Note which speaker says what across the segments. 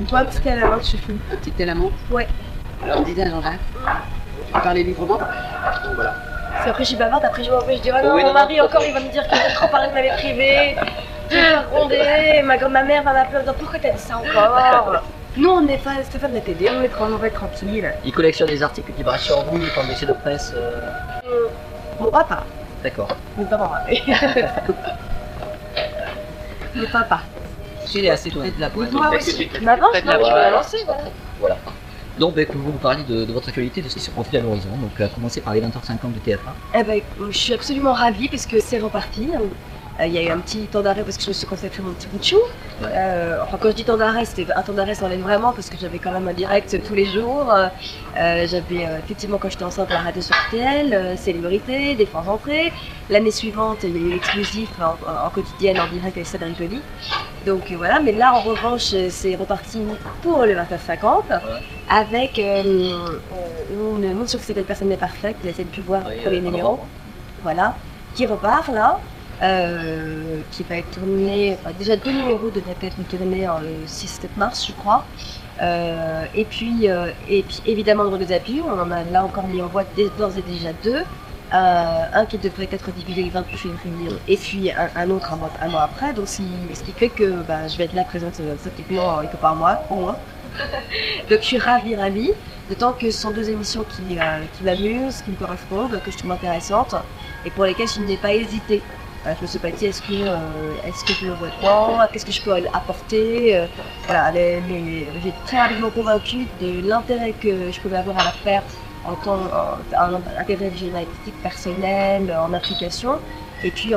Speaker 1: Toi, c'était à la main que je fume.
Speaker 2: C'était à la menthe.
Speaker 1: Ouais.
Speaker 2: Alors, dis à Jean-Jacques. Tu parlais librement. Voilà.
Speaker 1: Parce qu'après, je suis bavarde, après, je m'en vais, je dis, oh non,
Speaker 2: Oui,
Speaker 1: mon
Speaker 2: non,
Speaker 1: mari
Speaker 2: non,
Speaker 1: encore, il va me dire qu'il veut trop parler de ma vie privée. Je vais gronder, ma mère va m'appeler en disant, pourquoi t'as dit ça encore? Nous, on n'est pas, Stéphane va t'aider, on va être tranquille.
Speaker 3: Il collectionne des articles qui brassent sur vous, quand dossier de presse.
Speaker 1: Mon papa,
Speaker 3: D'accord.
Speaker 1: mon papa, mon papa.
Speaker 3: Il est assez doué de la boîte.
Speaker 1: Moi aussi. Maintenant, je peux la lancer, voilà.
Speaker 3: Voilà. Donc, que vous nous parliez de votre actualité, de ce qui se profile à l'horizon. Donc, à commencer par les 20h50 de TF1.
Speaker 1: Eh ben, je suis absolument ravie parce que c'est reparti. Il y a eu un petit temps d'arrêt parce que je me suis consacrée mon petit bout de chou. Enfin, quand je dis temps d'arrêt, c'était un temps d'arrêt sans l'aide vraiment parce que j'avais quand même un direct tous les jours. J'avais effectivement, quand j'étais enceinte, la radio sur RTL, Célébrité, des fois rentrées. L'année suivante, il y a eu l'exclusif en quotidienne, en direct avec Cédric Joly. Donc voilà, mais là en revanche, c'est reparti pour le 29-50 avec une émission qui s'appelle Personne n'est parfait, que vous avez pu voir au premier numéro. Voilà, qui repart là. Qui va être tourné, enfin, déjà 2 numéros devraient être tournés le 6-7 mars je crois. Et puis évidemment dans les appuis, on en a là encore mis en voie d'ores et déjà 2. Un qui devrait être diffusé le 28 février et puis un autre un mois après. Donc ce qui fait que je vais être là présente pratiquement quelque part mois au moins. Donc je suis ravie, d'autant que ce sont 2 émissions qui m'amusent, qui me correspondent, que je trouve intéressantes et pour lesquelles je n'ai pas hésité. Je me suis pas dit est-ce que je le vois dedans, qu'est-ce que je peux apporter. Voilà, j'ai très rapidement convaincu de l'intérêt que je pouvais avoir à la faire en tant qu'intérêt journalistique personnel, en implication. Et puis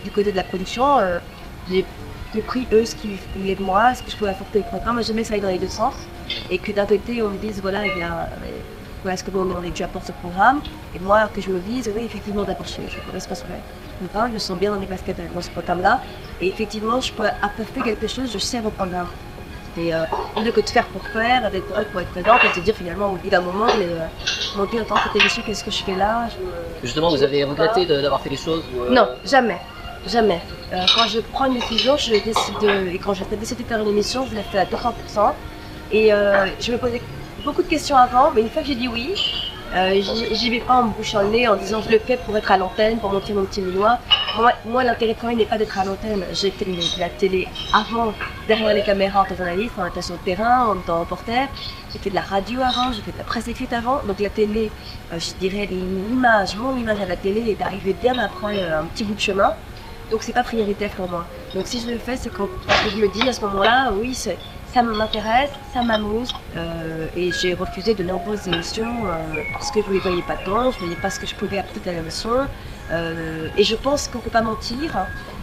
Speaker 1: du côté de la production, j'ai compris eux ce qu'ils voulaient de moi, ce que je pouvais apporter au programme. Jamais ça aille dans les 2 sens. Et que d'un côté on me dise voilà, eh bien, voilà ce que tu apportes au programme, et moi que je me dise oui effectivement d'abord je correspond sur le programme, je me sens bien dans les baskets dans ce programme-là, et effectivement je peux apporter quelque chose, je sers au programme. Et au lieu que de faire pour faire, d'être prête pour être présente, et de se dire finalement au bout d'un moment, mon Dieu, attends, cette émission, qu'est-ce que je fais là?
Speaker 3: Justement, vous avez regretté d'avoir fait les choses
Speaker 1: Non, jamais. Jamais. Quand je prends une décision, je décide et quand j'ai décidé de faire une émission, je l'ai fait à 200%. Et je me posais beaucoup de questions avant, mais une fois que j'ai dit oui, j'y vais pas en me bouchant le nez en disant je le fais pour être à l'antenne, pour montrer mon petit Lillois. Moi l'intérêt de travail n'est pas d'être à l'antenne. J'ai fait de la télé avant, derrière les caméras en tant que journaliste, en étant sur le terrain, en tant que reporter. J'ai fait de la radio avant, j'ai fait de la presse écrite avant. Donc la télé, je dirais mon image à la télé est d'arriver bien après un petit bout de chemin. Donc c'est pas prioritaire pour moi. Donc si je le fais, c'est quand je me dis à ce moment-là, oui, ça m'intéresse, ça m'amuse, et j'ai refusé de nombreuses émissions parce que je ne les voyais pas dedans, je ne voyais pas ce que je pouvais apporter à l'émission. Et je pense qu'on ne peut pas mentir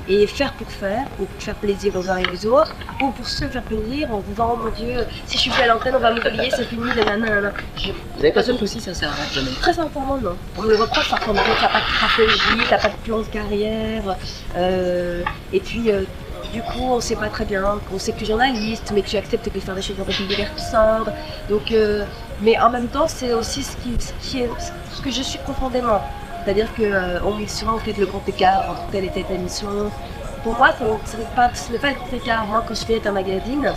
Speaker 1: et faire pour faire, ou pour faire plaisir aux uns et aux autres, ou pour se faire plaisir en disant oh mon Dieu, si je suis plus à l'antenne, on va m'oublier, c'est fini, nanana.
Speaker 3: Vous avez pas ce souci, ça sert à rien, jamais?
Speaker 1: Très sincèrement, non. On me le reproche par contre, t'as pas de stratégie, t'as pas de plan de carrière, et puis du coup, on sait pas très bien, on sait que tu es journaliste, mais tu acceptes de faire des choses un peu plus divertissantes. Donc, mais en même temps, c'est aussi ce que je suis profondément. C'est-à-dire qu'on met souvent fait le grand écart entre telle et telle émission. Pour moi, ce n'est pas le grand écart. Moi, quand je fais un magazine,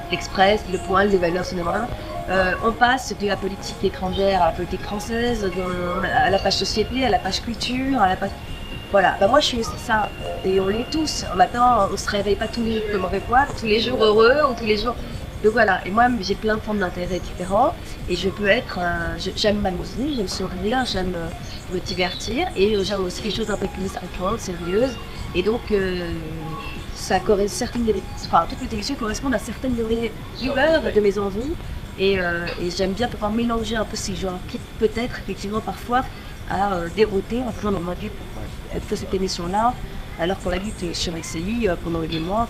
Speaker 1: l'Express, Le Point, Les Valeurs Cinéma, on passe de la politique étrangère à la politique française, à la page société, à la page culture, à la page... Voilà, moi je suis ça, et on l'est tous. Maintenant, on se réveille pas tous les jours heureux ou tous les jours. Donc voilà, et moi j'ai plein de formes d'intérêt différents, et je peux être, j'aime m'amuser, j'aime sourire, j'aime me divertir, et j'aime aussi les choses un peu plus sérieuses, et donc ça correspond, toutes les émissions correspondent à certaines humeurs de mes envies, et j'aime bien pouvoir mélanger un peu ces genres qui peut-être effectivement parfois à dérouter en faisant mon Dieu pour cette émission-là, alors qu'on habite sur XCI pendant des mois,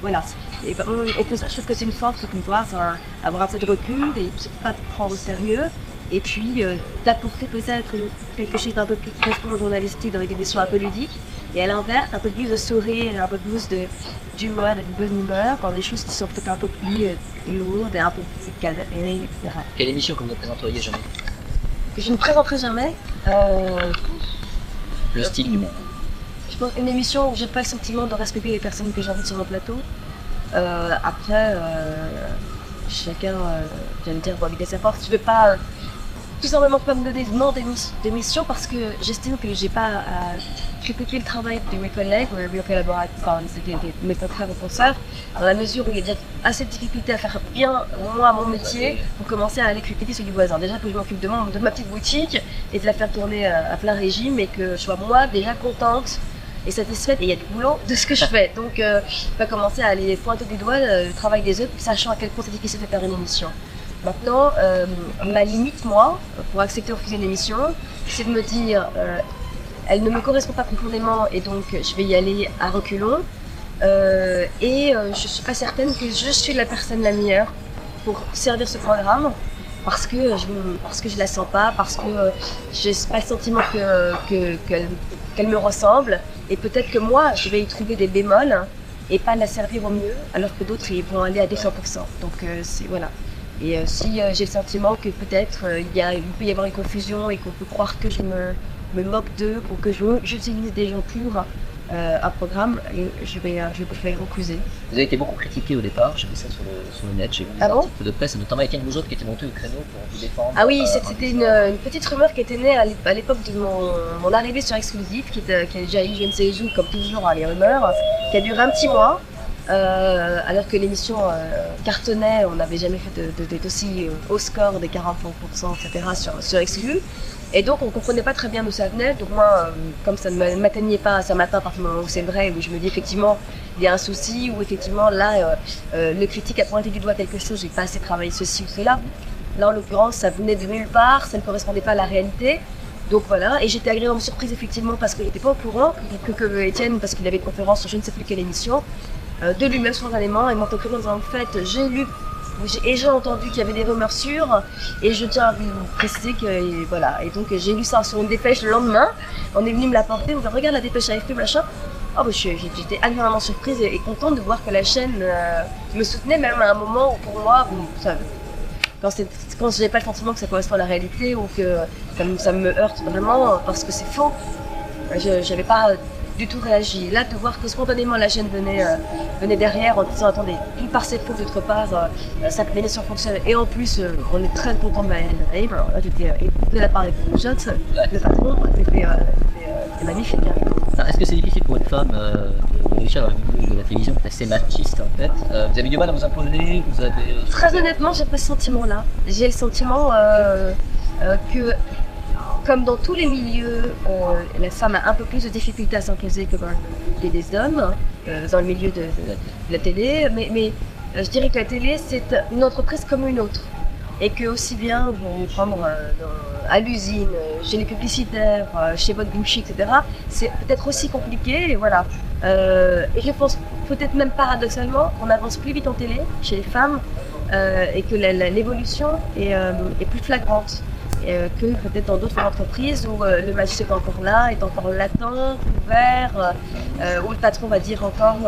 Speaker 1: voilà. Et je trouve que c'est une force de pouvoir avoir un peu de recul et pas prendre au sérieux, et puis d'apporter peut-être quelque chose d'un peu plus presque journalistique dans des émissions un peu ludiques, et à l'inverse, un peu plus de sourire, un peu plus d'humour, de bonne humeur, dans des choses qui sont peut-être un peu plus lourdes et un peu plus cadrées, etc.
Speaker 3: Quelle émission que vous ne présenteriez jamais?
Speaker 1: Que je ne présenterai jamais
Speaker 3: Le style humain.
Speaker 1: Je pense une émission où j'ai pas le sentiment de respecter les personnes que j'invite sur le plateau. Après, chacun, j'allais dire, doit habiter sa porte. Je ne vais pas tout simplement pas me donner non d'émission parce que j'estime que j'ai pas à critiquer le travail de mes collègues, mes collaborateurs, enfin, mes confrères ou consoeurs, dans la mesure où il y a déjà assez de difficultés à faire bien moi mon métier pour commencer à aller critiquer celui du voisin. Déjà que je m'occupe de ma petite boutique et de la faire tourner à plein régime et que je sois moi déjà contente et satisfaite et il y a du boulot de ce que je fais. Donc pas commencer à aller pointer du doigt le travail des autres, sachant à quel point c'est difficile de faire une émission. Maintenant, ma limite, moi, pour accepter de refuser une émission, c'est de me dire elle ne me correspond pas profondément et donc je vais y aller à reculons. Je ne suis pas certaine que je suis la personne la meilleure pour servir ce programme parce que je la sens pas, parce que j'ai pas le sentiment qu'elle me ressemble et peut-être que moi, je vais y trouver des bémols et pas la servir au mieux alors que d'autres ils vont aller à des 100%. Donc voilà. Et si j'ai le sentiment que peut-être il peut y avoir une confusion et qu'on peut croire que je me moque d'eux ou que j'utilise des gens pour un programme, je vais préférer refuser.
Speaker 3: Vous avez été beaucoup critiqué au départ, j'ai vu ça sur le net, j'ai vu des articles de presse, notamment Étienne Boujotte qui était monté au créneau pour vous défendre.
Speaker 1: Ah oui, c'était une petite rumeur qui était née à l'époque de mon arrivée sur Exclusif, qui a déjà eu je ne sais où, comme toujours les rumeurs, qui a duré un petit mois. Alors que l'émission cartonnait, on n'avait jamais fait d'aussi haut score des 40%, etc. sur Exclu. Et donc on ne comprenait pas très bien d'où ça venait. Donc moi, comme ça ne m'atteignait pas ce matin à partir du moment où c'est vrai, où je me dis effectivement il y a un souci, ou effectivement là le critique a pointé du doigt quelque chose, j'ai pas assez travaillé ceci ou cela. Là en l'occurrence ça venait de nulle part, ça ne correspondait pas à la réalité. Donc voilà, et j'étais agréablement surprise effectivement parce que j'étais pas au courant que Étienne, parce qu'il avait une conférence sur je ne sais plus quelle émission, de lui-même spontanément, et m'ont occurrence en disant en fait j'ai lu et j'ai entendu qu'il y avait des rumeurs sûres et je tiens à vous préciser que voilà, et donc j'ai lu ça sur une dépêche le lendemain, on est venu me l'apporter, on me dit regarde la dépêche AFP machin. Oh, bah, j'étais agréablement surprise et contente de voir que la chaîne me soutenait même à un moment où pour moi, quand j'ai pas le sentiment que ça correspond à la réalité ou que ça me heurte vraiment parce que c'est faux, j'avais pas du tout réagi. Là, de voir que spontanément la chaîne venait derrière en disant attendez, d'une part c'est faux, d'autre part ça l'émission fonctionne et en plus on est très content de Marianne Aim. Alors là j'étais de la part des Jots, le patron, c'était magnifique.
Speaker 3: Est-ce que c'est difficile pour une femme de réussir dans le milieu de la télévision qui est assez machiste en fait vous avez du mal à vous imposer, vous avez...
Speaker 1: Très honnêtement, j'ai pas ce sentiment-là. J'ai le sentiment que comme dans tous les milieux, la femme a un peu plus de difficultés à s'imposer que dans les hommes, dans le milieu de la télé, mais je dirais que la télé, c'est une entreprise comme une autre. Et que aussi bien, vous prendre à l'usine, chez les publicitaires, chez votre boucher, etc., c'est peut-être aussi compliqué, et voilà. Et je pense peut-être même paradoxalement qu'on avance plus vite en télé, chez les femmes, et que l'évolution est plus flagrante. Que peut-être dans d'autres entreprises où le machisme est encore là, est encore latent, ouvert, où le patron va dire encore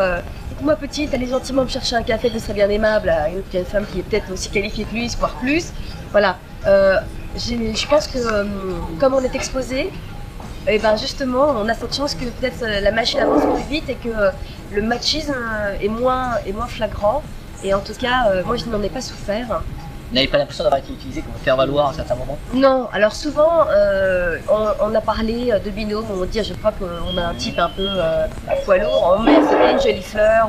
Speaker 1: écoute-moi petite, allez gentiment me chercher un café, ce serait bien aimable à une femme qui est peut-être aussi qualifiée que lui, voire plus. Voilà. Je pense que comme on est exposé, et ben justement on a cette chance que peut-être la machine avance plus vite et que le machisme est moins flagrant. Et en tout cas, moi je n'en ai pas souffert.
Speaker 3: Vous n'avez pas l'impression d'avoir été utilisé comme faire valoir à un certain moment?
Speaker 1: Non, alors souvent on a parlé de binôme, on dit je crois qu'on a un type un peu à poids lourd, on met une jolie fleur,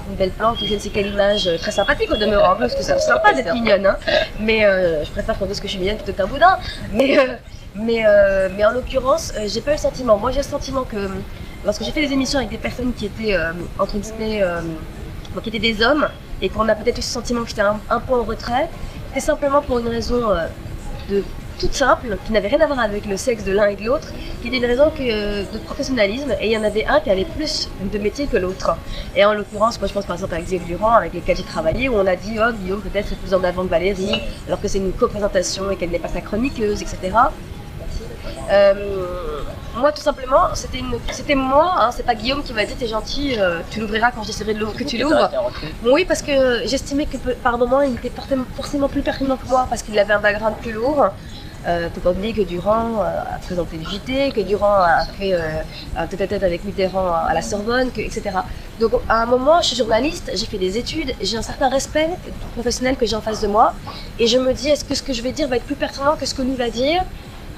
Speaker 1: une belle plante, je ne sais quelle image très sympathique au demeurant, parce que c'est sympa d'être mignonne, hein. Mais je préfère qu'on dise que je suis mignonne plutôt qu'un boudin. Mais en l'occurrence, j'ai pas eu le sentiment. Moi j'ai le sentiment que lorsque j'ai fait des émissions avec des personnes qui étaient entre guillemets, qui étaient des hommes, et qu'on a peut-être eu ce sentiment que j'étais un peu en retrait, c'est simplement pour une raison toute simple, qui n'avait rien à voir avec le sexe de l'un et de l'autre, qui était une raison de professionnalisme, et il y en avait un qui avait plus de métier que l'autre. Et en l'occurrence, moi je pense par exemple avec Xavier Durand, avec lesquels j'ai travaillé, où on a dit oh Guillaume peut-être c'est plus en avant de Valérie, alors que c'est une co-présentation et qu'elle n'est pas sa chroniqueuse, etc. Moi tout simplement, c'était moi, hein, c'est pas Guillaume qui m'a dit t'es gentil, tu l'ouvriras quand j'essaierai que tu l'ouvres. Oui, parce que j'estimais que par moment il était forcément plus pertinent que moi, parce qu'il avait un background plus lourd. Faut pas oublier que Durand a présenté le JT, que Durand a fait un tête-à-tête avec Mitterrand à la Sorbonne, etc. Donc à un moment, je suis journaliste, j'ai fait des études, j'ai un certain respect professionnel que j'ai en face de moi, et je me dis, est-ce que ce que je vais dire va être plus pertinent que ce que lui va dire?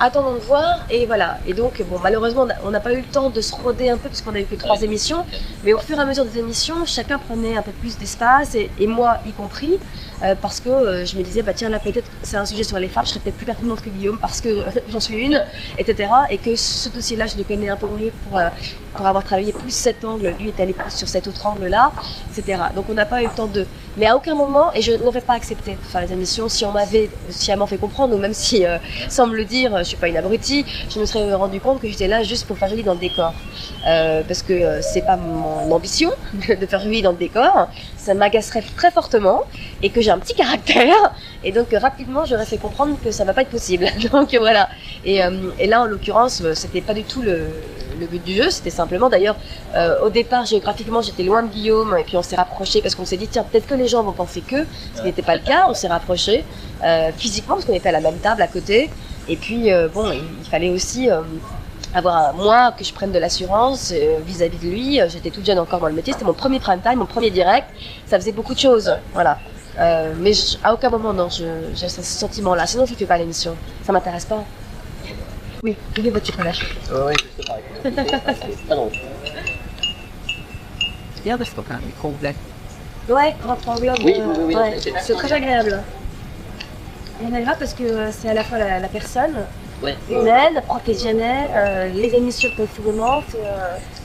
Speaker 1: Attendons de voir, et voilà. Et donc, bon, malheureusement, on n'a pas eu le temps de se roder un peu, parce qu'on a eu que 3 émissions, mais au fur et à mesure des émissions, chacun prenait un peu plus d'espace, et moi y compris, parce que je me disais, bah tiens, là peut-être c'est un sujet sur les femmes, je serais peut-être plus pertinente que Guillaume, parce que j'en suis une, etc. Et que ce dossier-là, je le connais un peu mieux pour avoir travaillé plus cet angle, lui est allé plus sur cet autre angle-là, etc. Donc on n'a pas eu le temps de... Mais à aucun moment, et je n'aurais pas accepté de faire les émissions si on m'avait sciemment fait comprendre, ou même si, sans me le dire, je suis pas une abrutie, je me serais rendu compte que j'étais là juste pour faire joli dans le décor. Parce que c'est pas mon ambition de faire joli dans le décor, ça m'agacerait très fortement, et que j'ai un petit caractère, et donc rapidement j'aurais fait comprendre que ça va pas être possible. Donc voilà. Et là en l'occurrence, c'était pas du tout le but du jeu, c'était simplement d'ailleurs au départ géographiquement j'étais loin de Guillaume, et puis on s'est rapprochés parce qu'on s'est dit tiens peut-être que les gens vont penser que, ce qui n'était pas le cas, on s'est rapprochés physiquement parce qu'on était à la même table à côté, et puis bon il fallait aussi avoir moi que je prenne de l'assurance vis-à-vis de lui. J'étais toute jeune encore dans le métier, c'était mon premier prime time, mon premier direct, ça faisait beaucoup de choses, voilà. Mais à aucun moment non, j'ai ce sentiment-là, sinon je ne fais pas l'émission, ça m'intéresse pas. Oui, buvez votre chocolat.
Speaker 3: Oui, c'est pareil. Ah non. C'est bien parce qu'on a un micro blanc.
Speaker 1: Ouais, rentre en vlog.
Speaker 3: Oui,
Speaker 1: ouais, c'est très agréable. Il y en a grave parce que c'est à la fois la personne, humaine, professionnelle, les émissions que souvent.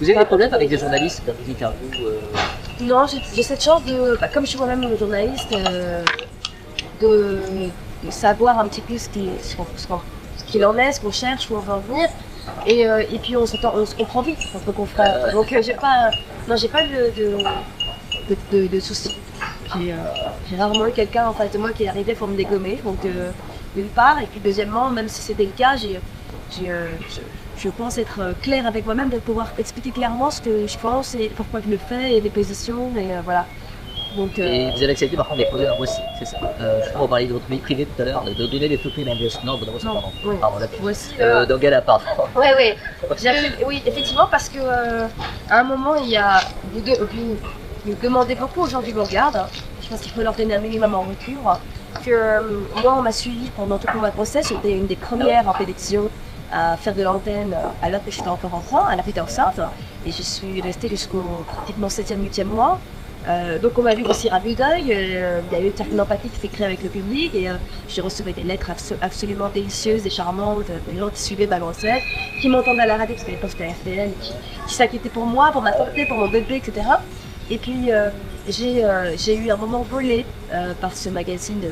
Speaker 3: Vous avez des problèmes avec des journalistes dans les interviews
Speaker 1: Non, j'ai cette chance de, comme je suis moi-même journaliste, de savoir un petit peu ce qu'il en est, ce qu'on cherche, où on veut en venir. Et puis on se comprend vite entre confrères. Donc j'ai pas de soucis. J'ai rarement eu quelqu'un en face de moi qui arrivait pour me dégommer. Donc d'une part, et puis deuxièmement, même si c'était le cas, je pense être claire avec moi-même, de pouvoir expliquer clairement ce que je pense et pourquoi je le fais et les positions, et voilà. Donc,
Speaker 3: et vous avez accepté par contre d'épouser un Voici, c'est ça. Je crois qu'on parlait de votre vie privée tout à l'heure, de donner des photos d'investissement. Non, pardon.
Speaker 1: Oui.
Speaker 3: Pardon, là.
Speaker 1: Voici.
Speaker 3: Donc elle a pardon.
Speaker 1: Oui, effectivement, parce que à un moment, il y a vous demandez beaucoup aux gens qui vous regardent. Je pense qu'il faut leur donner un minimum en retour. Que moi, on m'a suivi pendant tout ma grossesse. J'étais une des premières en télévision à faire de l'antenne alors que j'étais encore enfant, à la petite enceinte. Et je suis restée jusqu'au pratiquement 7e, 8e mois. Donc on m'a vu aussi à vue d'œil, il y a eu une certaine empathie qui s'est créée avec le public, et j'ai reçu des lettres absolument délicieuses et charmantes, des gens qui suivaient ma grossesse, qui m'entendaient à la radio parce qu'à l'époque c'était RTL, qui s'inquiétaient pour moi, pour ma santé, pour mon bébé, etc. Et puis j'ai eu un moment volé par ce magazine,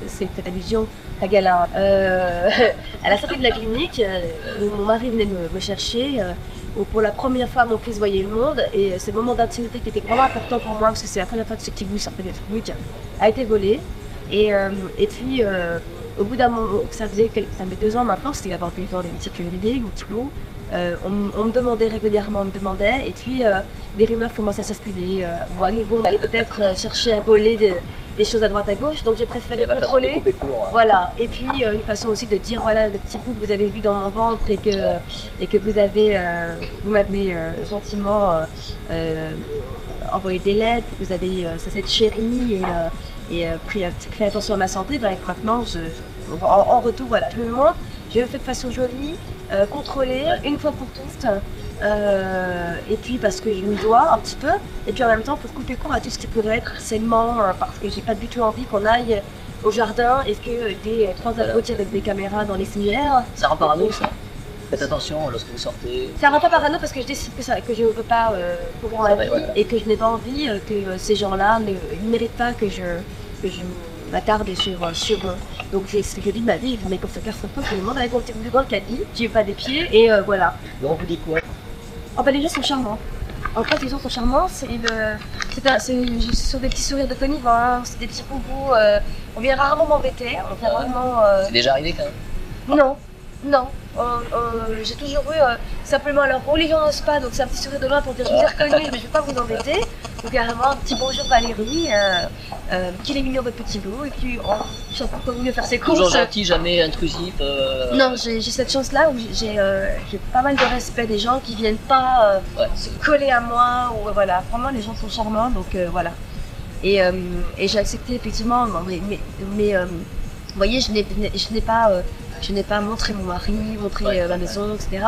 Speaker 1: cette allusion à Gala. À la sortie de la clinique, où mon mari venait me chercher, où pour la première fois mon fils voyait le monde, et ce moment d'intimité qui était vraiment important pour moi, parce que c'est la première fois que ce petit bout sortait de Facebook, a été volé. Et puis au bout d'un moment, ça fait 2 ans maintenant, c'était avant que les métiers juridiques ou Toulon, on me demandait régulièrement, et puis des rumeurs commençaient à circuler. On allait peut-être chercher à voler des choses à droite à gauche, donc j'ai préféré contrôler. Voilà. Et puis une façon aussi de dire voilà le petit bout que vous avez vu dans mon ventre et que vous m'avez gentiment envoyé des lettres, vous avez cette chérie et fait attention à ma santé. Ben, maintenant, en retour, voilà, je me montre, je le fais de façon jolie, contrôlée, une fois pour toutes. Et puis parce que je me dois un petit peu, et puis en même temps pour couper court à tout ce qui pourrait être harcèlement, parce que j'ai pas du tout envie qu'on aille au jardin et que des 3 abrutis avec des caméras dans les civières.
Speaker 3: Ça rend parano ça. Faites attention lorsque vous sortez.
Speaker 1: Ça rend pas parano parce que je décide que je ne veux pas courir la vie, et que je n'ai pas envie que ces gens-là ne méritent pas que je m'attarde sur eux. Donc c'est ce que je dis de ma vie, mais comme ça personne peut, je me demande avec mon petit bout de grand caddie, qui n'ai pas des pieds, et voilà.
Speaker 3: Donc on vous dit quoi?
Speaker 1: Oh bah les gens sont charmants. En fait les gens sont charmants, c'est sur des petits sourires de connivence, c'est des petits boubous, on vient rarement m'embêter, on vient rarement...
Speaker 3: C'est déjà arrivé quand même?
Speaker 1: Non, Non, j'ai toujours eu simplement, alors bon, les gens n'osent pas, donc c'est un petit sourire de main pour dire je vous ai reconnu, mais je ne vais pas vous embêter. Donc carrément un petit bonjour Valérie, qu'il est mignon votre petit bout, et puis on je sais pas pourquoi vous mieux faire ses courses.
Speaker 3: Toujours gentil, jamais intrusif.
Speaker 1: Non, j'ai cette chance-là où j'ai pas mal de respect des gens qui viennent pas se coller à moi, ou voilà, vraiment les gens sont charmants, donc voilà. Et j'ai accepté effectivement, vous voyez, je n'ai pas montré mon mari, montré ma maison, etc.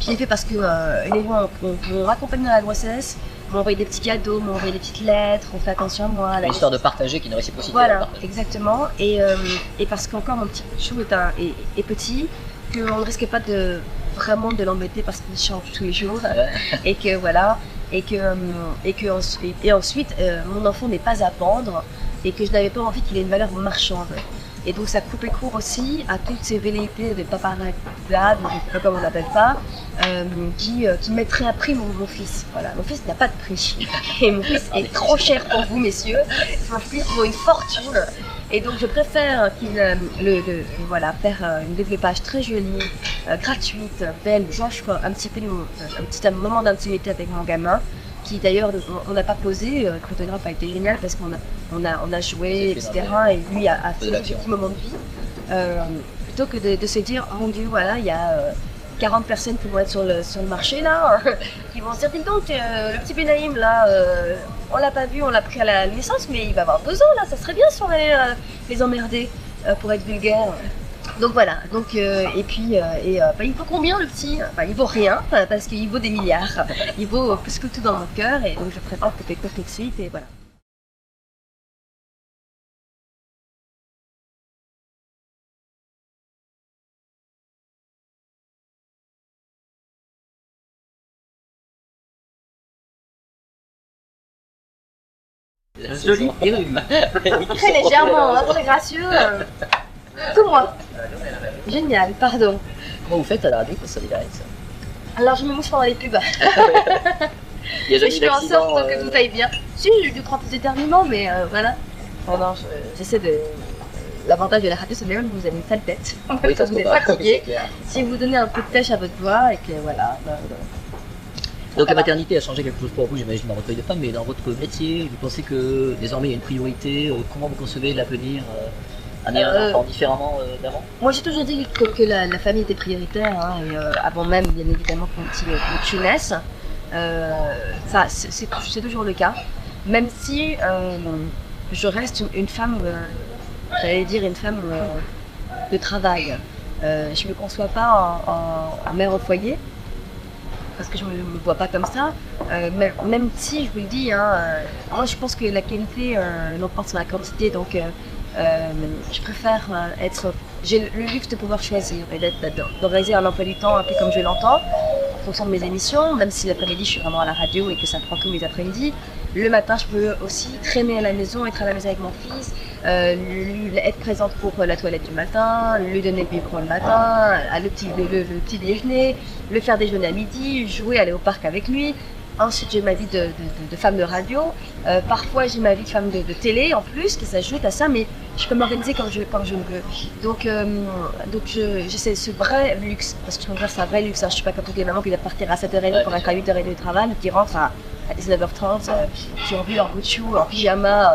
Speaker 1: Je l'ai fait parce que les gens m'ont accompagné dans la grossesse, m'ont envoyé des petits cadeaux, m'ont envoyé des petites lettres, on fait attention à moi.
Speaker 3: Une histoire de partager qui est une réciprocité.
Speaker 1: Voilà, exactement. Et parce qu'encore mon petit chou est petit, qu'on ne risque pas vraiment de l'embêter parce qu'il change tous les jours. Et que voilà. Et ensuite, mon enfant n'est pas à vendre et que je n'avais pas envie qu'il ait une valeur marchande. Et donc ça coupait court aussi à toutes ces velléités de paparazzi, je ne sais pas comment on l'appelle pas, qui mettraient à prix mon fils. Voilà, mon fils n'a pas de prix. Et mon fils est trop cher pour vous, messieurs. Mon fils vaut une fortune. Et donc je préfère faire une développage très jolie, gratuite, belle, genre un petit moment d'intimité avec mon gamin, qui d'ailleurs on n'a pas posé, le photographe a été génial parce qu'on a joué, etc. Et lui a fait un petit moment de vie. Plutôt que de se dire, oh mon Dieu, voilà, il y a 40 personnes qui vont être sur le marché là, qui vont se dire, dis donc, le petit Benaïm là, on l'a pas vu, on l'a pris à la naissance, mais il va avoir 2 ans là, ça serait bien si on allait les emmerder, pour être vulgaire. Donc voilà, il vaut combien le petit? Il vaut rien, parce qu'il vaut des milliards. Il vaut plus que tout dans mon cœur, et donc je préfère peut-être tout de suite, et voilà.
Speaker 3: Joli rhume.
Speaker 1: Très légèrement, très gracieux. Tout moi. Génial, pardon.
Speaker 3: Comment vous faites à la radio pour solidariser?
Speaker 1: Alors je me mouche pendant les pubs.
Speaker 3: Il y a
Speaker 1: Et
Speaker 3: jamais
Speaker 1: je fais en
Speaker 3: d'accident,
Speaker 1: sorte que tout aille bien. Si, j'ai eu 2-3 petits éternuements, mais voilà. Non, j'essaie de... L'avantage de la radio, c'est que vous avez une sale tête.
Speaker 3: Oui,
Speaker 1: Quand vous êtes fatigué.
Speaker 3: c'est clair.
Speaker 1: Si vous donnez un peu de pêche à votre voix, et que voilà.
Speaker 3: Donc la maternité a changé quelque chose pour vous, j'imagine, dans votre feuille de femme, mais dans votre métier, vous pensez que désormais il y a une priorité? Comment vous concevez l'avenir amener un enfant différemment d'avant?
Speaker 1: Moi j'ai toujours dit que la famille était prioritaire, hein, et, avant même bien évidemment que mon petit naisse. Ça c'est toujours le cas, même si je reste une femme, j'allais dire une femme de travail. Je ne me conçois pas en mère au foyer, parce que je ne me vois pas comme ça, même si je vous le dis, hein, moi je pense que la qualité l'emporte sur la quantité, donc je préfère j'ai le luxe de pouvoir choisir et d'organiser un emploi du temps un peu comme je l'entends, en fonction de mes émissions, même si l'après-midi je suis vraiment à la radio et que ça prend tous mes après-midi. Le matin, je peux aussi traîner à la maison, être à la maison avec mon fils, être présente pour la toilette du matin, lui donner le biberon le matin, le petit déjeuner, le faire déjeuner à midi, jouer, aller au parc avec lui. Ensuite, j'ai ma vie de femme de radio. Parfois, j'ai ma vie de femme de télé en plus, qui s'ajoute à ça, mais je peux m'organiser comme je le veux. Donc j'ai ce vrai luxe, parce que je considère que c'est un vrai luxe. Hein. Je ne suis pas comme toutes les mamans qui doivent partir à 7h30 pour être à 8h30 de travail, qui rentrent à 19h30, qui ont vu leur bout de chou en pyjama,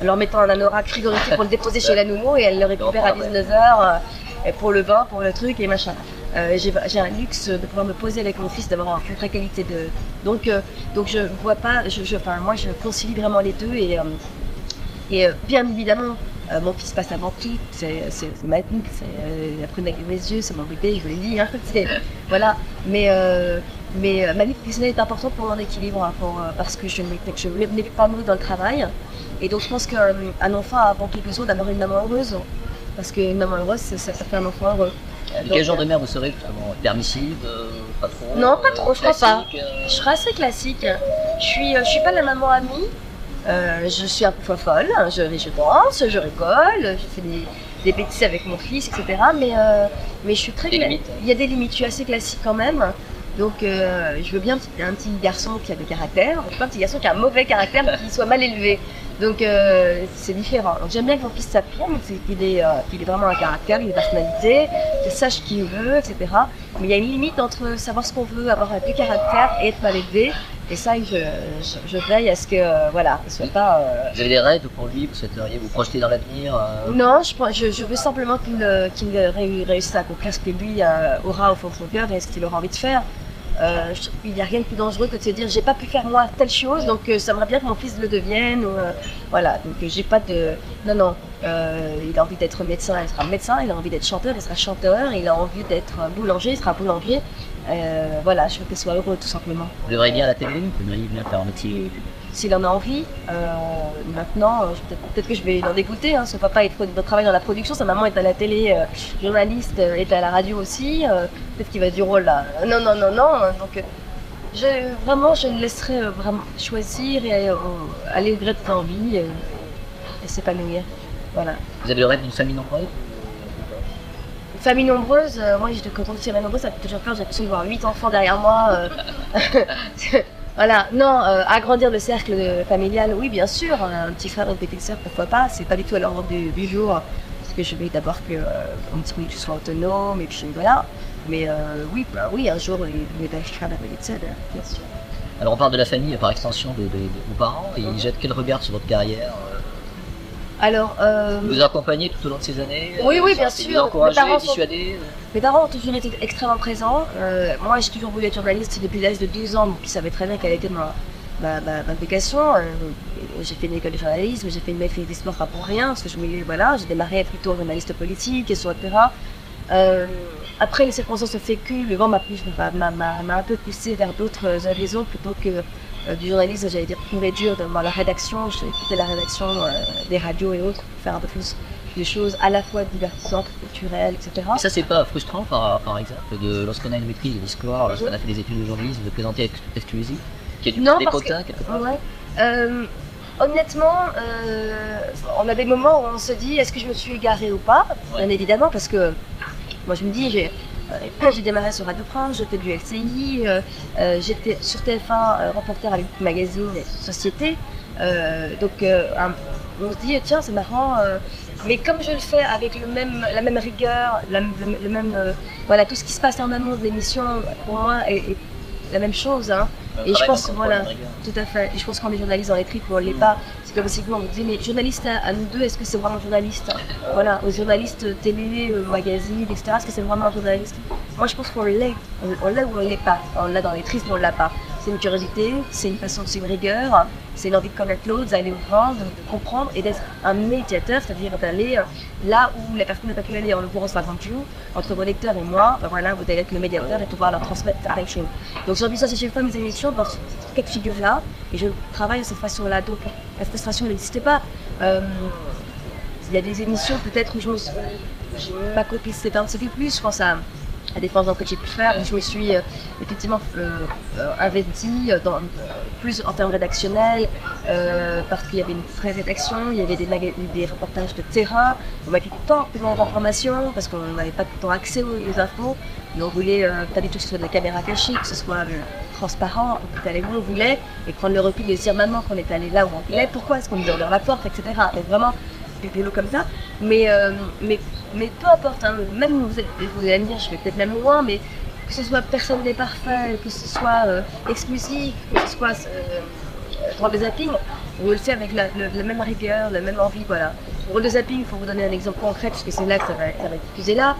Speaker 1: en leur mettant un anorak frigorifique pour le déposer chez la nounou, et elle le récupère à 19h pour le bain, pour le truc et machin. J'ai un luxe de pouvoir me poser avec mon fils, d'avoir une vraie qualité de... Donc je vois pas, moi je concilie vraiment les deux, et bien évidemment, mon fils passe avant tout, c'est ma vie, c'est après avec mes yeux, c'est mon bébé, je vous l'ai dit, hein, voilà. Mais ma vie professionnelle est importante pour mon équilibre, hein, parce que je n'ai pas mal dans le travail, et donc je pense qu'un enfant a avant tout besoin d'avoir une maman heureuse, parce qu'une maman heureuse, ça fait un enfant heureux.
Speaker 3: Quel genre de mère vous serez justement? Permissive, pas trop?
Speaker 1: Non, pas trop, je crois pas.
Speaker 3: classique,
Speaker 1: Je serais assez classique. Je suis pas la maman amie. Je suis un peu folle. Je danse, je rigole, je fais des bêtises avec mon fils, etc. Mais je suis très. Il y a des limites. Je suis assez classique quand même. Donc je veux bien un petit garçon qui a du caractère. Je veux pas un petit garçon qui a un mauvais caractère, mais qui soit mal élevé. Donc c'est différent. Donc j'aime bien que mon fils s'affirme, c'est qu'il est vraiment un caractère, il a une personnalité, qu'il sache qui il veut, etc. Mais il y a une limite entre savoir ce qu'on veut, avoir du caractère et être mal élevé. Et ça, je veille à ce que, voilà, ce soit pas...
Speaker 3: Vous avez des rêves pour lui, vous souhaiteriez vous projeter dans l'avenir
Speaker 1: Non, je veux simplement qu'il réussisse à accomplir ce que lui aura au fond de son cœur et ce qu'il aura envie de faire. Il n'y a rien de plus dangereux que de se dire j'ai pas pu faire moi telle chose, donc ça aimerait bien que mon fils le devienne. Voilà, donc j'ai pas de. Non, il a envie d'être médecin, il sera médecin, il a envie d'être chanteur, il sera chanteur, il a envie d'être boulanger, il sera boulanger. Voilà, je veux qu'il soit heureux tout simplement.
Speaker 3: Vous verriez bien à la télé, vous verriez bien faire un métier.
Speaker 1: S'il en a envie, maintenant, peut-être que je vais l'en dégoûter. Son papa travaille dans la production, sa maman est à la télé, journaliste, est à la radio aussi. Peut-être qu'il va du rôle là. Non. Donc, je le laisserai vraiment choisir et aller au gré de son envie et s'épanouir. Voilà.
Speaker 3: Vous avez le rêve d'une famille nombreuse?
Speaker 1: Une famille nombreuse, moi, quand on dit famille nombreuse, ça fait toujours peur. J'ai l'impression de voir 8 enfants derrière moi. Voilà, non, agrandir le cercle familial, oui, bien sûr. Un petit frère, une petite sœur, pourquoi pas. C'est pas du tout à l'ordre du jour. Parce que je veux d'abord que je sois autonome et puis voilà. Mais oui, un jour, les frères, la petite sœur, bien sûr.
Speaker 3: Alors on parle de la famille par extension de vos parents. Et ils jettent quel regard sur votre carrière?
Speaker 1: Alors,
Speaker 3: vous accompagnez tout au long de ces années?
Speaker 1: Oui, bien sûr.
Speaker 3: Vous encouragez, dissuadez?
Speaker 1: Mes parents ont toujours été extrêmement présents. Moi, j'ai toujours voulu être journaliste depuis l'âge de 12 ans, donc ils savaient très bien quelle était ma vocation. J'ai fait une école de journalisme, j'ai fait une maîtrise d'histoire pas pour rien, parce que j'ai démarré plutôt journaliste politique et sur le terrain. Après, les circonstances ont fait que le vent m'a un peu poussé vers d'autres horizons plutôt que du journalisme, j'allais dire pur et dur dans la rédaction. J'ai quitté la rédaction des radios et autres pour faire un peu plus de choses à la fois divertissantes, culturelles, etc.
Speaker 3: Et ça, c'est pas frustrant par exemple, lorsqu'on a une maîtrise de l'histoire, lorsqu'on a fait des études de journalisme, de présenter exclusif, qu'il y a des quotas quelque part?
Speaker 1: Honnêtement, on a des moments où on se dit est-ce que je me suis égarée ou pas? Bien évidemment, parce que moi je me dis j'ai démarré sur Radio France, j'ai fait du LCI, j'étais sur TF1 reporter avec le magazine Société. Donc on se dit tiens c'est marrant, mais comme je le fais avec la même rigueur, le même voilà, tout ce qui se passe en amont de l'émission pour moi est la même chose. Et je pense, voilà, tout à fait. Et je pense qu'on est journaliste dans les tripes ou on ne l'est pas. C'est comme si on me disait, mais journaliste à nous deux, est-ce que c'est vraiment journaliste? Voilà, aux journalistes télé, magazine, etc., est-ce que c'est vraiment un journaliste? Moi, je pense qu'on l'est. On l'est ou on ne l'est pas. On l'a dans les tripes ou on ne l'a pas. C'est une curiosité, c'est une rigueur, c'est une envie de connaître l'autre, d'aller au grand, de comprendre et d'être un médiateur, c'est-à-dire d'aller là où la personne n'a pas pu aller, en l'occurrence par exemple entre vos lecteurs et moi, voilà, vous allez être le médiateur et pouvoir leur transmettre certaines choses. Donc j'ai envie de chaque fois mes émissions dans cette cas de figure-là et je travaille de cette façon-là. Donc la frustration n'existe pas. Il y a des émissions peut-être où je ma copine s'était un petit peu plus, je pense à des forces que j'ai pu faire, où je me suis effectivement investie plus en termes rédactionnels, parce qu'il y avait une vraie rédaction, il y avait des reportages de terrain, on m'avait tant plus d'informations, parce qu'on n'avait pas tout le temps accès aux infos, mais on voulait pas du tout que ce soit de la caméra cachée, que ce soit transparent, qu'on est allé où on voulait, et prendre le recul de se dire maintenant qu'on est allé là où on voulait, pourquoi est-ce qu'on nous a ouvert la porte, etc. Mais vraiment des vélos comme ça, mais peu importe, même vous allez me dire, je vais peut-être même loin, mais que ce soit personne n'est parfait, que ce soit exclusif, que ce soit droit de zapping, on le fait avec la même rigueur, la même envie, voilà. Pour le zapping, il faut vous donner un exemple concret, puisque c'est là que ça va être diffusé là.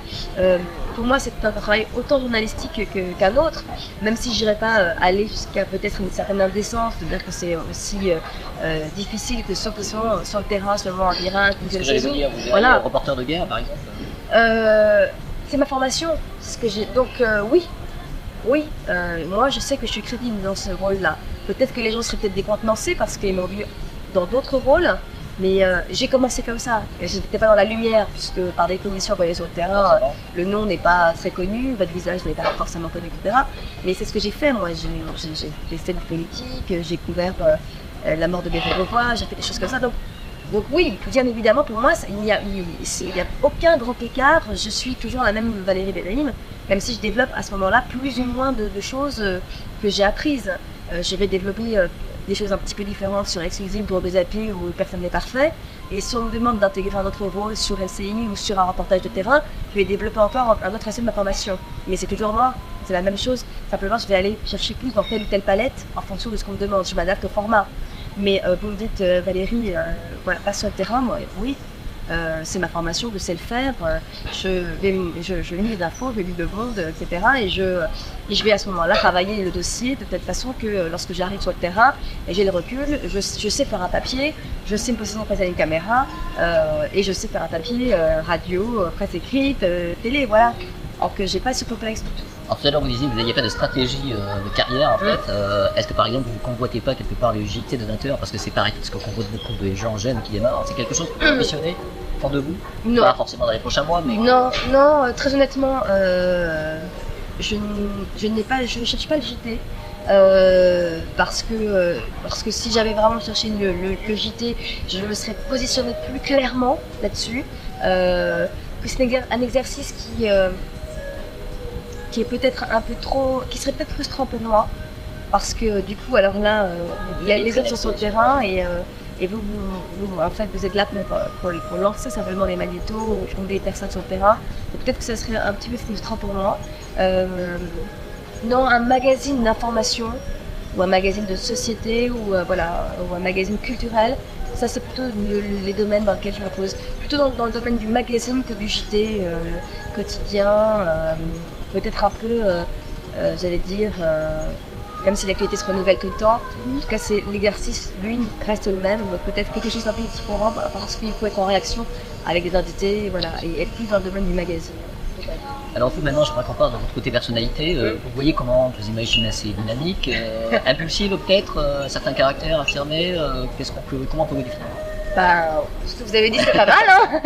Speaker 1: Pour moi, c'est un travail autant journalistique qu'un autre, même si je n'irais pas aller jusqu'à peut-être une certaine indécence, de dire que c'est aussi difficile que ceux qui sont sur le terrain, seulement en direct,
Speaker 3: vous êtes
Speaker 1: voilà.
Speaker 3: Reporter de guerre, par exemple.
Speaker 1: C'est ma formation, c'est ce que j'ai. Donc oui, moi je sais que je suis crédible dans ce rôle-là. Peut-être que les gens seraient peut-être décontenancés parce qu'ils m'ont vu dans d'autres rôles, mais j'ai commencé comme ça. Je n'étais pas dans la lumière, puisque par définition, quand on est sur le terrain, le nom n'est pas très connu, votre visage n'est pas forcément connu, etc. Mais c'est ce que j'ai fait, moi. J'ai fait de politique, j'ai couvert la mort de Bérégovois, j'ai fait des choses comme ça. Donc oui, bien évidemment, pour moi, il n'y a aucun grand écart. Je suis toujours la même Valérie Bédaïm, même si je développe à ce moment-là plus ou moins de choses que j'ai apprises. Je vais développer des choses un petit peu différentes sur Exclusive pour des applis où personne n'est parfait. Et si on me demande d'intégrer un autre rôle sur LCI ou sur un reportage de terrain, je vais développer encore un autre aspect de ma formation. Mais c'est toujours moi, c'est la même chose. Simplement, je vais aller chercher plus dans telle ou telle palette en fonction de ce qu'on me demande. Je m'adapte au format. Mais vous me dites, Valérie, voilà, pas sur le terrain, moi, oui. C'est ma formation, je sais le faire. Je lis les infos, je lis le monde, etc. Et je vais à ce moment-là travailler le dossier de telle façon que lorsque j'arrive sur le terrain et j'ai le recul, je sais faire un papier, je sais me positionner face à une caméra et je sais faire un papier radio, presse écrite, télé, voilà. Alors que j'ai pas ce complexe du tout.
Speaker 3: Alors tout à l'heure vous disiez que vous n'aviez pas de stratégie de carrière en fait. Est-ce que par exemple vous ne convoitez pas quelque part le JT de 20h parce que c'est pareil, parce qu'on convoite beaucoup de gens jeunes qui démarrent. C'est quelque chose que vous ambitionnez fort de vous?
Speaker 1: Non.
Speaker 3: Pas forcément dans les prochains mois, mais...
Speaker 1: Non, très honnêtement, je ne cherche pas le JT. Parce que si j'avais vraiment cherché le JT, je me serais positionnée plus clairement là-dessus. Que c'est un exercice qui est peut-être un peu trop, qui serait peut-être frustrant pour moi, parce que du coup, alors là, les autres sont sur le terrain et vous, en fait, vous êtes là pour lancer simplement les magnétos ou des personnes sur le terrain. Peut-être que ça serait un petit peu frustrant pour moi. Non, un magazine d'information ou un magazine de société ou un magazine culturel, ça c'est plutôt les domaines dans lesquels je me pose. Plutôt dans le domaine du magazine que du JT quotidien, peut-être un peu, j'allais dire, même si l'actualité se renouvelle tout le temps. En tout cas, l'exercice, lui, reste le même. Peut-être quelque chose d'un peu différent parce qu'il faut être en réaction avec des invités, voilà, et être plus dans le domaine du magazine.
Speaker 3: Alors vous maintenant, j'aimerais qu'on parle de votre côté personnalité. Vous voyez comment je vous imagine assez dynamique, impulsive peut-être, certains caractères affirmés. Comment on peut vous définir?
Speaker 1: Bah, ce que vous avez dit, c'est pas mal, hein.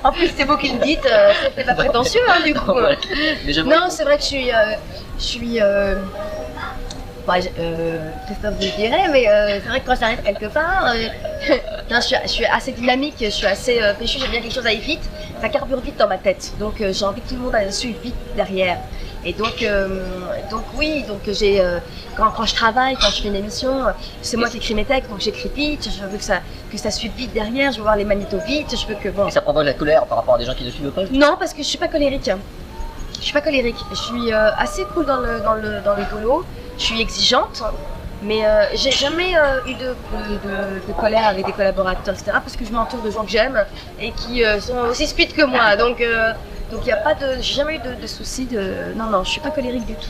Speaker 1: En plus, c'est vous qui le dites, c'est pas prétentieux, hein, du coup.
Speaker 3: Ouais.
Speaker 1: Non, c'est vrai que je suis Christophe vous le dirait, mais c'est vrai que quand j'arrive quelque part, non, je suis assez dynamique, je suis assez péchue, j'aime bien quelque chose aille vite, ça carbure vite dans ma tête, donc j'ai envie que tout le monde aille suivre vite derrière. Et donc oui, j'ai quand je travaille, quand je fais une émission, c'est moi qui écris mes textes, donc j'écris vite, je veux que ça suive vite derrière, je veux voir les magnétos vite, je veux que bon.
Speaker 3: Et ça provoque la colère par rapport à des gens qui ne suivent pas?
Speaker 1: Non, parce que je suis pas colérique. Je suis pas colérique, je suis assez cool dans le boulot, je suis exigeante, mais j'ai jamais eu de colère avec des collaborateurs, etc. parce que je m'entoure de gens que j'aime et qui sont aussi speed que moi, donc il y a pas de, j'ai jamais eu de soucis de, non, je suis pas colérique du tout.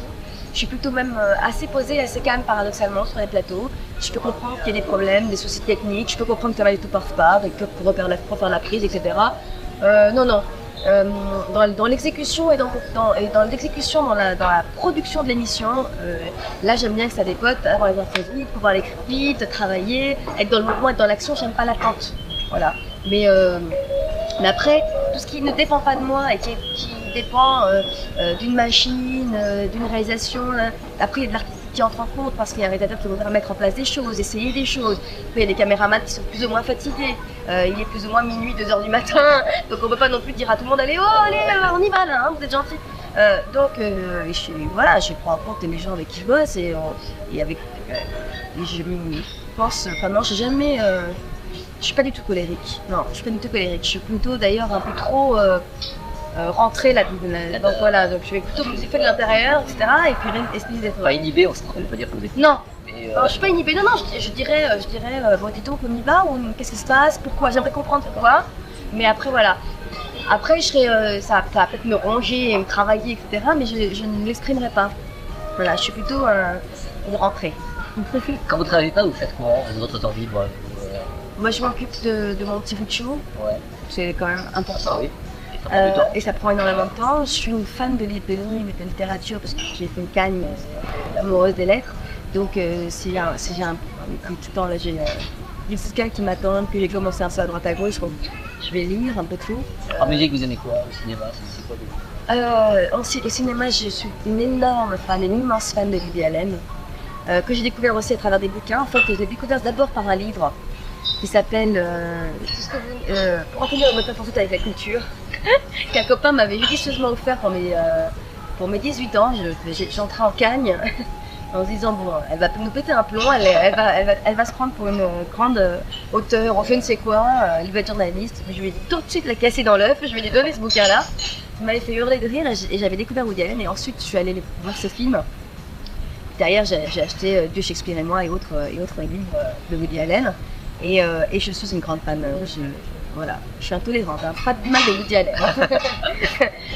Speaker 1: Je suis plutôt même assez posée, assez calme paradoxalement sur les plateaux. Je peux comprendre qu'il y a des problèmes, des soucis techniques, je peux comprendre que ça va tout part pas, pour faire la prise, etc. Non. Dans l'exécution et dans l'exécution, dans la production de l'émission, là j'aime bien que ça dépote, avoir les infos vite, pouvoir l'écrire vite, travailler, être dans le mouvement, être dans l'action, j'aime pas l'attente. Voilà. Mais après, tout ce qui ne dépend pas de moi et qui dépend d'une machine, d'une réalisation, là, après il y a de l'artistique qui entre en compte parce qu'il y a un réalisateur qui voudrait mettre en place des choses, essayer des choses. Après, il y a des caméramans qui sont plus ou moins fatigués. Il est plus ou moins minuit, 2h du matin. Donc on ne peut pas non plus dire à tout le monde allez, on y va là, hein, vous êtes gentils. Je prends en compte les gens avec qui je bosse et avec. Je pense, non, j'ai jamais. Je suis pas du tout colérique. Non, je suis pas du tout colérique. Je suis plutôt d'ailleurs un peu trop. Rentrer donc voilà, donc je vais plutôt me faire de l'intérieur, etc. et puis essayer d'être.
Speaker 3: Pas inhibé, on ne peut pas dire que vous êtes.
Speaker 1: Non, je suis pas inhibée, non, je dirais bon, dis donc, on y va, ou qu'est-ce qui se passe, pourquoi, j'aimerais comprendre pourquoi, mais après voilà. Après, ça va peut-être me ronger et me travailler, etc. mais je ne l'exprimerai pas. Voilà, je suis plutôt une rentrée.
Speaker 3: Quand vous ne travaillez pas, vous faites quoi de votre temps libre?
Speaker 1: Moi, je m'occupe de mon petit show.
Speaker 3: Ouais.
Speaker 1: C'est quand même important.
Speaker 3: Oui.
Speaker 1: Et ça prend énormément de temps. Je suis une fan de livres, de littérature parce que j'ai fait une cagne amoureuse des lettres. Donc si j'ai un petit temps là, j'ai des petits cas qui m'attendent, que j'ai commencé un peu à droite à gauche, je vais lire un peu tout.
Speaker 3: En musique, vous aimez quoi? Au cinéma, c'est quoi
Speaker 1: Au cinéma, je suis une énorme fan, une immense fan de Woody Allen, que j'ai découvert aussi à travers des bouquins. En fait, je l'ai découvert d'abord par un livre qui s'appelle Pour obtenir une bonne avec la culture, qu'un copain m'avait judicieusement offert pour mes 18 ans. J'entrais en Cagne en se disant bon, elle va nous péter un plomb, elle va se prendre pour une grande auteure, ou je ne sais quoi, elle va être journaliste. Je lui ai dit tout de suite la casser dans l'œuf, je lui ai dit donner ce bouquin-là. Ça m'avait fait hurler de rire et j'avais découvert Woody Allen et ensuite je suis allée voir ce film. Derrière j'ai acheté Dieu, Shakespeare et moi et autres livres de Woody Allen et je suis une grande fan. Voilà, je suis intolérante, hein. Pas de mal de Woody Allen.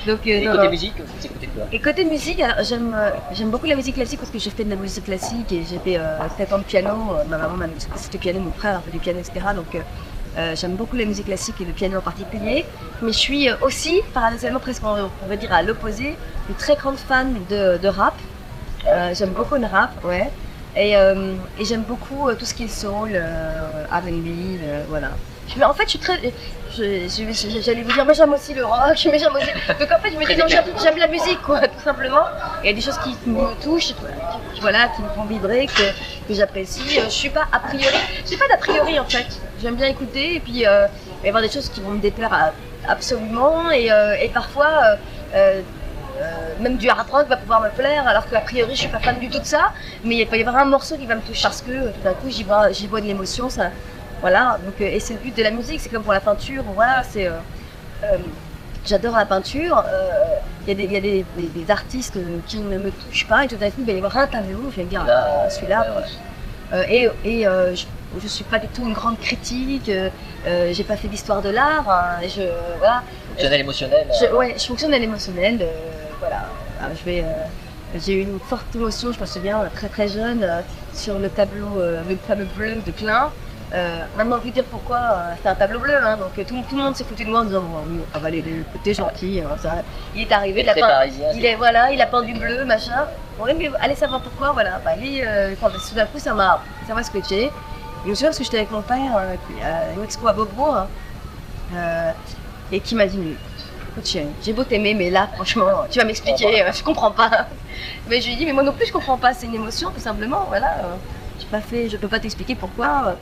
Speaker 1: Donc,
Speaker 3: Et côté musique, vous écoutez quoi?
Speaker 1: et côté musique, j'aime beaucoup la musique classique parce que j'ai fait de la musique classique et j'ai fait 7 ans de piano. Ma maman m'a mis du piano, mon frère a fait du piano, etc. Donc j'aime beaucoup la musique classique et le piano en particulier. Mais je suis aussi, paradoxalement, presque on va dire à l'opposé, une très grande fan de rap. J'aime beaucoup le rap, ouais. Et j'aime beaucoup tout ce qui est soul, R&B, voilà. En fait, je suis très. J'allais vous dire, moi j'aime aussi le rock, mais j'aime aussi. Donc en fait, je me dis, non, j'aime la musique, quoi, tout simplement. Il y a des choses qui me touchent, voilà, qui me font vibrer, que j'apprécie. Je suis pas a priori. Je suis pas d'a priori en fait. J'aime bien écouter et puis il va y avoir des choses qui vont me déplaire absolument et parfois. Même du hard rock va pouvoir me plaire alors qu'a priori je suis pas fan du tout de ça, mais il peut y avoir un morceau qui va me toucher parce que tout d'un coup j'y vois de l'émotion, ça, voilà. Donc et c'est le but de la musique, c'est comme pour la peinture, voilà, c'est j'adore la peinture. Il y a des artistes qui ne me touchent pas et tout d'un coup il va y avoir un tableau, je vais me dire celui-là. Je suis pas du tout une grande critique, j'ai pas fait d'histoire de l'art, hein, voilà.
Speaker 3: Fonctionnel émotionnel.
Speaker 1: Ouais, je fonctionne à l'émotionnel, voilà. J'ai eu une forte émotion, je me souviens, très très jeune, sur le tableau, le fameux bleu de Klein. Maintenant, vous dire pourquoi c'est un tableau bleu, hein, donc tout le monde s'est foutu de moi en disant oui, on va aller l'écouter gentil. Ça. Il est arrivé, il a peint du bleu, machin. Bon, mais allez savoir pourquoi, voilà. Tout d'un coup, ça m'a scotché. Je me souviens parce que j'étais avec mon père à une expo à Beaubourg et qui m'a dit écoute, j'ai beau t'aimer, mais là, franchement, tu vas m'expliquer, je comprends pas. Mais je lui ai dit mais moi non plus je comprends pas, c'est une émotion tout simplement, voilà. Je peux pas t'expliquer pourquoi.